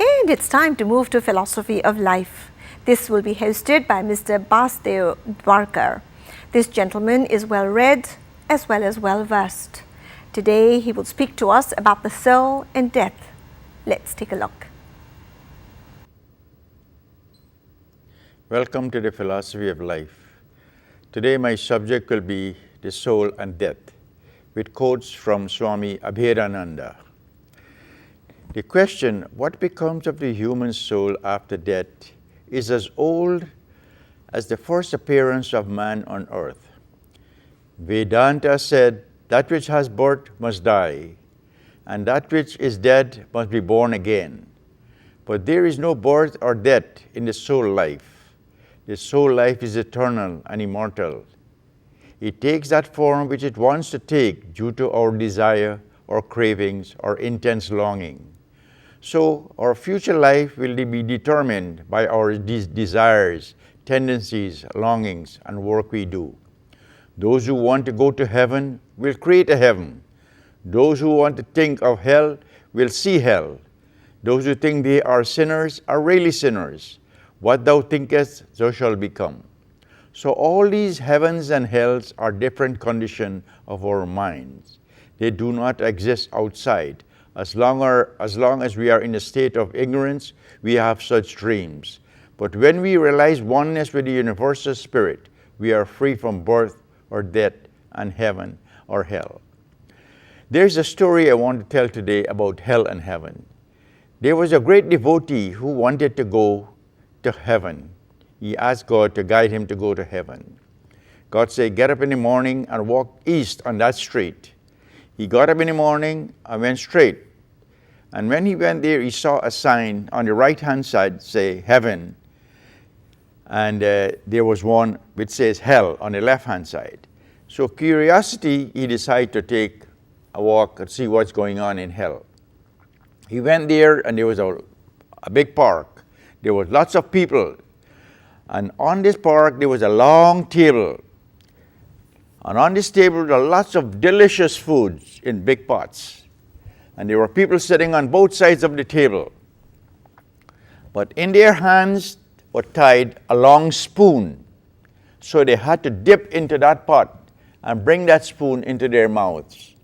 And it's time to move to philosophy of life. This will be hosted by Mr. Basdev Dwarka. This gentleman is well read as well as well versed. Today he will speak to us about the soul and death. Let's take a look. Welcome to the philosophy of life. Today my subject will be the soul and death, with quotes from Swami Abhedananda. The question, what becomes of the human soul after death, is as old as the first appearance of man on earth. Vedanta said, that which has birth must die, and that which is dead must be born again. But there is no birth or death in the soul life. The soul life is eternal and immortal. It takes that form which it wants to take due to our desire or cravings or intense longing. So our future life will be determined by our desires, tendencies, longings, and work we do. Those who want to go to heaven will create a heaven. Those who want to think of hell will see hell. Those who think they are sinners are really sinners. What thou thinkest, thou shalt become. So all these heavens and hells are different conditions of our minds. They do not exist outside. As long as we are in a state of ignorance, we have such dreams. But when we realize oneness with the universal spirit, we are free from birth or death and heaven or hell. There's a story I want to tell today about hell and heaven. There was a great devotee who wanted to go to heaven. He asked God to guide him to go to heaven. God said, get up in the morning and walk east on that street. He got up in the morning and went straight. And when he went there, he saw a sign on the right-hand side say heaven. And there was one which says hell on the left-hand side. So curiosity, he decided to take a walk and see what's going on in hell. He went there and there was a big park. There was lots of people. And on this park, there was a long table. And on this table, there were lots of delicious foods in big pots. And there were people sitting on both sides of the table. But in their hands were tied a long spoon. So they had to dip into that pot and bring that spoon into their mouths.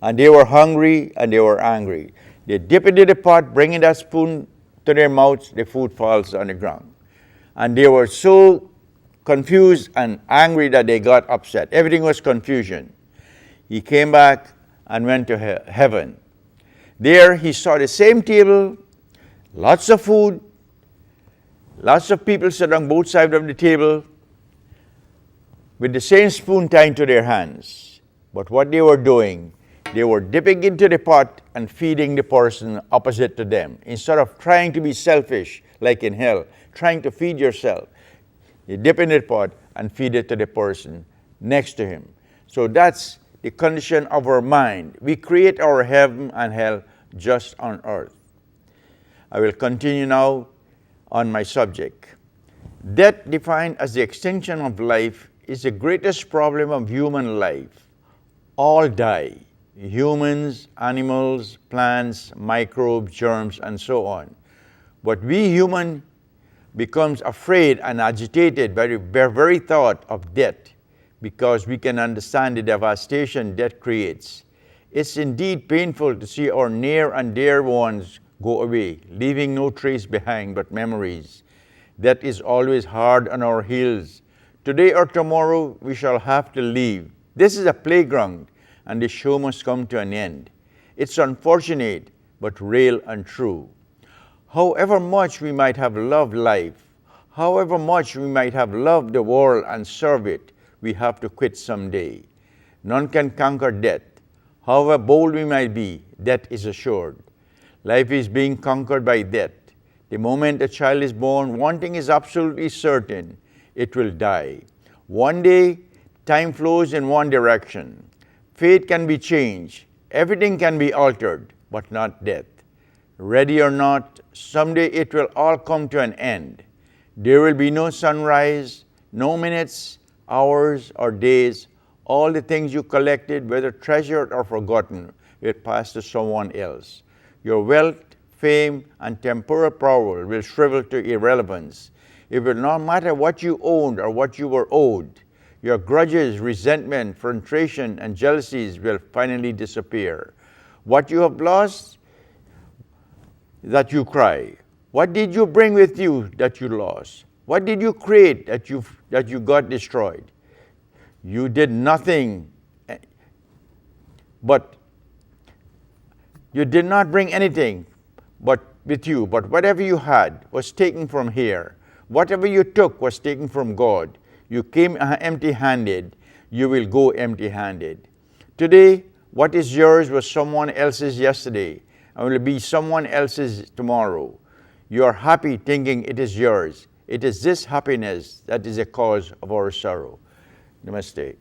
And they were hungry and they were angry. They dip into the pot, bringing that spoon to their mouths, the food falls on the ground. And they were so confused and angry that they got upset. Everything was confusion. He came back and went to heaven. There he saw the same table, lots of food, lots of people sitting on both sides of the table with the same spoon tied to their hands. But what they were doing, they were dipping into the pot and feeding the person opposite to them. Instead of trying to be selfish, like in hell, trying to feed yourself, you dip in the pot and feed it to the person next to him. So that's the condition of our mind. We create our heaven and hell just on earth. I will continue now on my subject. Death, defined as the extinction of life, is the greatest problem of human life. All die. Humans, animals, plants, microbes, germs, and so on. But we human becomes afraid and agitated by the very thought of death because we can understand the devastation death creates. It's indeed painful to see our near and dear ones go away, leaving no trace behind but memories. Death is always hard on our heels. Today or tomorrow we shall have to leave. This is a playground and the show must come to an end. It's unfortunate but real and true. However much we might have loved life, however much we might have loved the world and served it, we have to quit someday. None can conquer death. However bold we might be, death is assured. Life is being conquered by death. The moment a child is born, one thing is absolutely certain: it will die. One day, time flows in one direction. Fate can be changed. Everything can be altered, but not death. Ready or not, someday it will all come to an end. There will be no sunrise, no minutes, hours, or days. All the things you collected, whether treasured or forgotten, will pass to someone else. Your wealth, fame, and temporal power will shrivel to irrelevance. It will not matter what you owned or what you were owed. Your grudges, resentment, frustration, and jealousies will finally disappear. What you have lost, that you cry. What did you bring with you that you lost? What did you create that you got destroyed? You did nothing, but you did not bring anything but with you. But whatever you had was taken from here. Whatever you took was taken from God. You came empty-handed. You will go empty-handed. Today, what is yours was someone else's yesterday and will be someone else's tomorrow. You are happy thinking it is yours. It is this happiness that is the cause of our sorrow. Namaste.